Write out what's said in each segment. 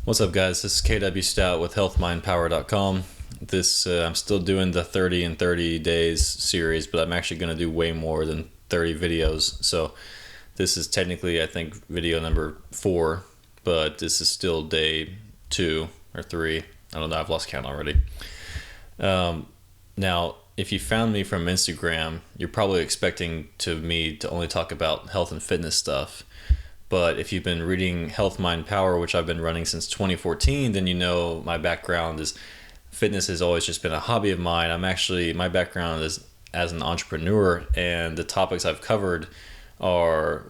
What's up, guys? This is KW Stout with healthmindpower.com. I'm still doing the 30 in 30 days series, but I'm actually going to do way more than 30 videos. So this is technically, I think, video number 4, but this is still day 2 or 3. I don't know. I've lost count already. Now, if you found me from Instagram, you're probably expecting me to only talk about health and fitness stuff. But if you've been reading Health, Mind, Power, which I've been running since 2014, then you know my background is fitness has always just been a hobby of mine. My background is as an entrepreneur, and the topics I've covered are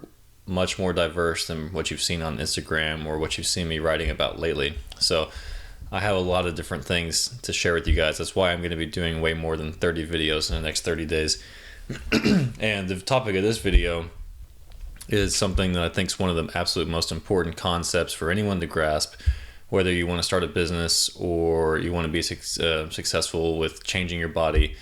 much more diverse than what you've seen on Instagram or what you've seen me writing about lately. So I have a lot of different things to share with you guys. That's why I'm going to be doing way more than 30 videos in the next 30 days. And the topic of this video is something that I think is one of the absolute most important concepts for anyone to grasp, whether you want to start a business or you want to be successful with changing your body,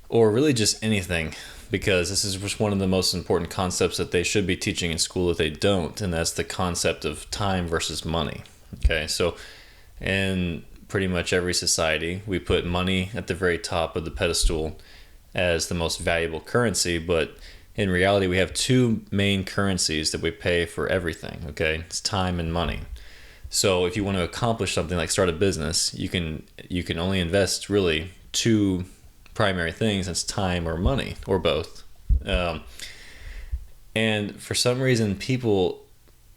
or really just anything, because this is just one of the most important concepts that they should be teaching in school if they don't, and that's the concept of time versus money. Okay, so in pretty much every society, we put money at the very top of the pedestal as the most valuable currency, but in reality, we have two main currencies that we pay for everything, okay? It's time and money. So if you want to accomplish something like start a business, you can only invest really two primary things. It's time or money, or both. And for some reason, people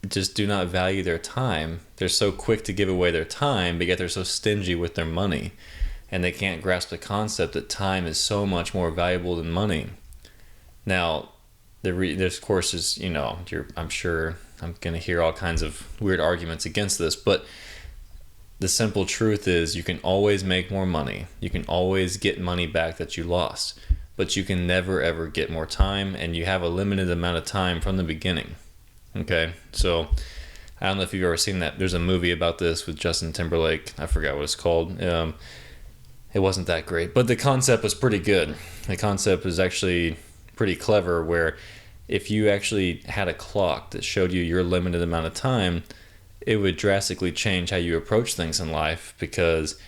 just do not value their time. They're so quick to give away their time, but yet they're so stingy with their money. And they can't grasp the concept that time is so much more valuable than money. Now, there's courses, I'm sure I'm going to hear all kinds of weird arguments against this, but the simple truth is you can always make more money. You can always get money back that you lost, but you can never, ever get more time, and you have a limited amount of time from the beginning. Okay, so I don't know if you've ever seen that. There's a movie about this with Justin Timberlake. I forgot what it's called. It wasn't that great, but the concept was pretty good. The concept was actually pretty clever, where if you actually had a clock that showed you your limited amount of time, it would drastically change how you approach things in life, because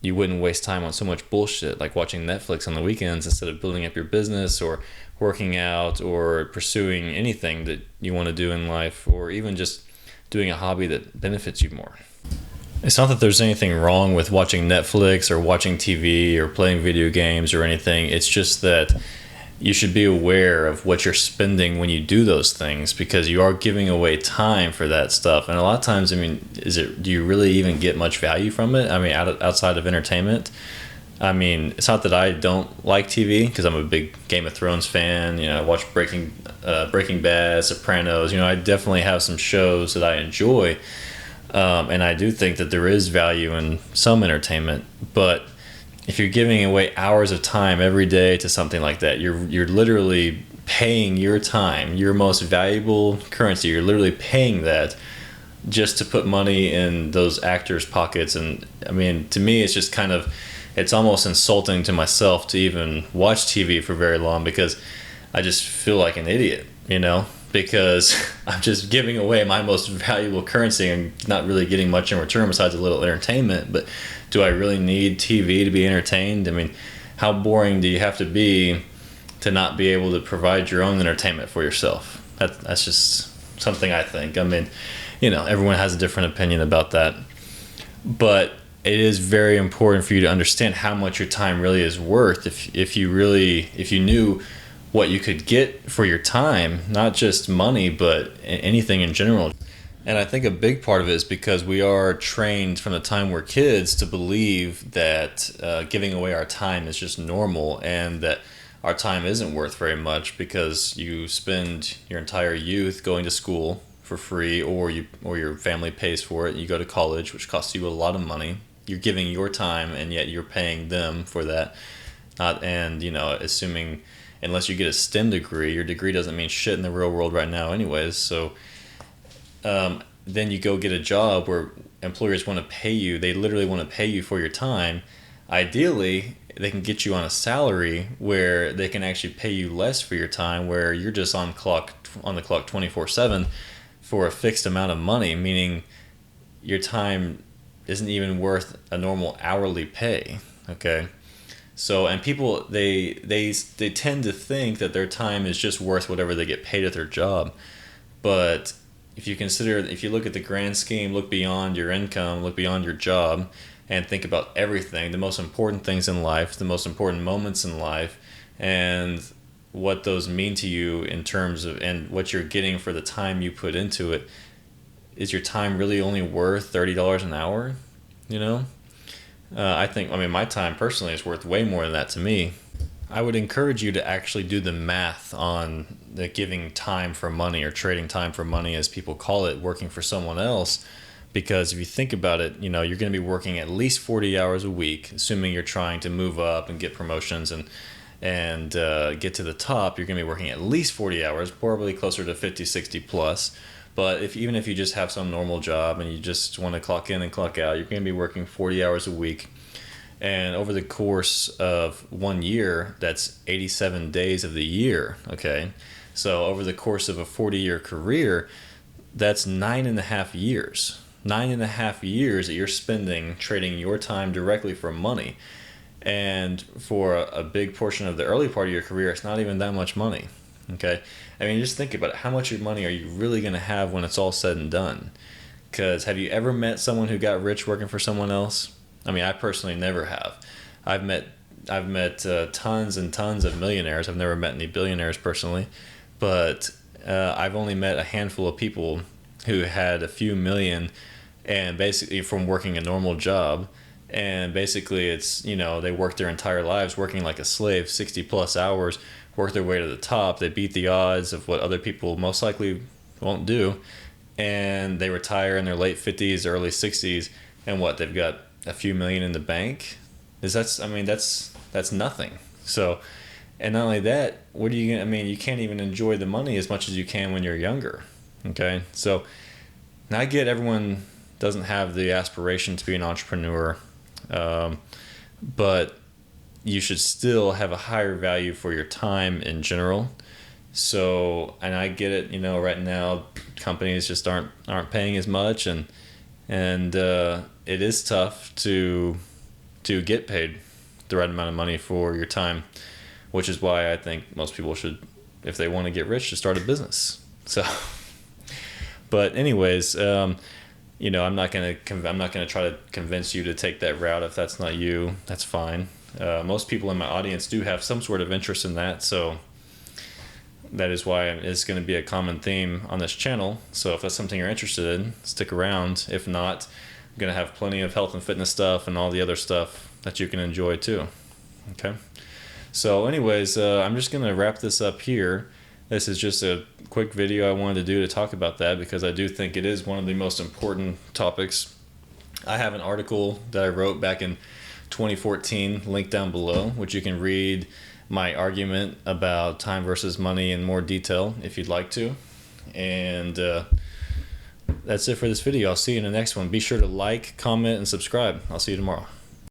you wouldn't waste time on so much bullshit like watching Netflix on the weekends instead of building up your business or working out or pursuing anything that you want to do in life, or even just doing a hobby that benefits you more. It's not that there's anything wrong with watching Netflix or watching TV or playing video games or anything. It's just that you should be aware of what you're spending when you do those things, because you are giving away time for that stuff. And a lot of times, do you really even get much value from it? Outside of entertainment. It's not that I don't like TV, because I'm a big Game of Thrones fan. I watch Breaking Bad, Sopranos. I definitely have some shows that I enjoy. And I do think that there is value in some entertainment, but if you're giving away hours of time every day to something like that, you're literally paying your time, your most valuable currency. You're literally paying that just to put money in those actors' pockets. And to me, it's just it's almost insulting to myself to even watch TV for very long, because I just feel like an idiot, because I'm just giving away my most valuable currency and not really getting much in return besides a little entertainment. But do I really need TV to be entertained? How boring do you have to be to not be able to provide your own entertainment for yourself? That's just something I think. Everyone has a different opinion about that. But it is very important for you to understand how much your time really is worth. If you knew what you could get for your time, not just money, but anything in general. And I think a big part of it is because we are trained from the time we're kids to believe that giving away our time is just normal, and that our time isn't worth very much because you spend your entire youth going to school for free, or your family pays for it. You go to college, which costs you a lot of money. You're giving your time, and yet you're paying them for that. Assuming unless you get a STEM degree, your degree doesn't mean shit in the real world right now anyways. So then you go get a job where employers want to pay you. They literally want to pay you for your time. Ideally, they can get you on a salary where they can actually pay you less for your time, where you're just on the clock 24/7 for a fixed amount of money, meaning your time isn't even worth a normal hourly pay. Okay. So, and people, they tend to think that their time is just worth whatever they get paid at their job. But if you look at the grand scheme, look beyond your income, look beyond your job, and think about everything, the most important things in life, the most important moments in life, and what those mean to you in terms of, and what you're getting for the time you put into it. Is your time really only worth $30 an hour? You know? I mean, my time personally is worth way more than that to me. I would encourage you to actually do the math on the giving time for money, or trading time for money, as people call it, working for someone else. Because if you think about it, you're going to be working at least 40 hours a week, assuming you're trying to move up and get promotions and get to the top. You're going to be working at least 40 hours, probably closer to 50, 60 plus. But even if you just have some normal job and you just want to clock in and clock out, you're going to be working 40 hours a week. And over the course of 1 year, that's 87 days of the year, okay? So over the course of a 40-year career, that's 9.5 years. 9.5 years that you're spending trading your time directly for money. And for a big portion of the early part of your career, it's not even that much money, okay? I mean, just think about it. How much of money are you really going to have when it's all said and done? Because have you ever met someone who got rich working for someone else? I mean, I personally never have. I've met tons and tons of millionaires. I've never met any billionaires personally, but I've only met a handful of people who had a few million, and basically from working a normal job. And basically it's, they worked their entire lives working like a slave, 60 plus hours, worked their way to the top. They beat the odds of what other people most likely won't do. And they retire in their late 50s, early 60s, and what, they've got a few million in the bank. That's nothing. So, and not only that, you can't even enjoy the money as much as you can when you're younger. Okay. So now I get everyone doesn't have the aspiration to be an entrepreneur, but you should still have a higher value for your time in general. So, and I get it, right now companies just aren't paying as much, and it is tough to get paid the right amount of money for your time, which is why I think most people should, if they want to get rich, to start a business. So, but anyways, I'm not gonna try to convince you to take that route. If that's not you, that's fine. Most people in my audience do have some sort of interest in that, so that is why it's going to be a common theme on this channel. So if that's something you're interested in, stick around. If not, I'm going to have plenty of health and fitness stuff and all the other stuff that you can enjoy too. Okay. So anyways, I'm just going to wrap this up here. This is just a quick video I wanted to do to talk about that, because I do think it is one of the most important topics. I have an article that I wrote back in 2014, linked down below, which you can read my argument about time versus money in more detail if you'd like to. And that's it for this video. I'll see you in the next one. Be sure to like, comment, and subscribe. I'll see you tomorrow.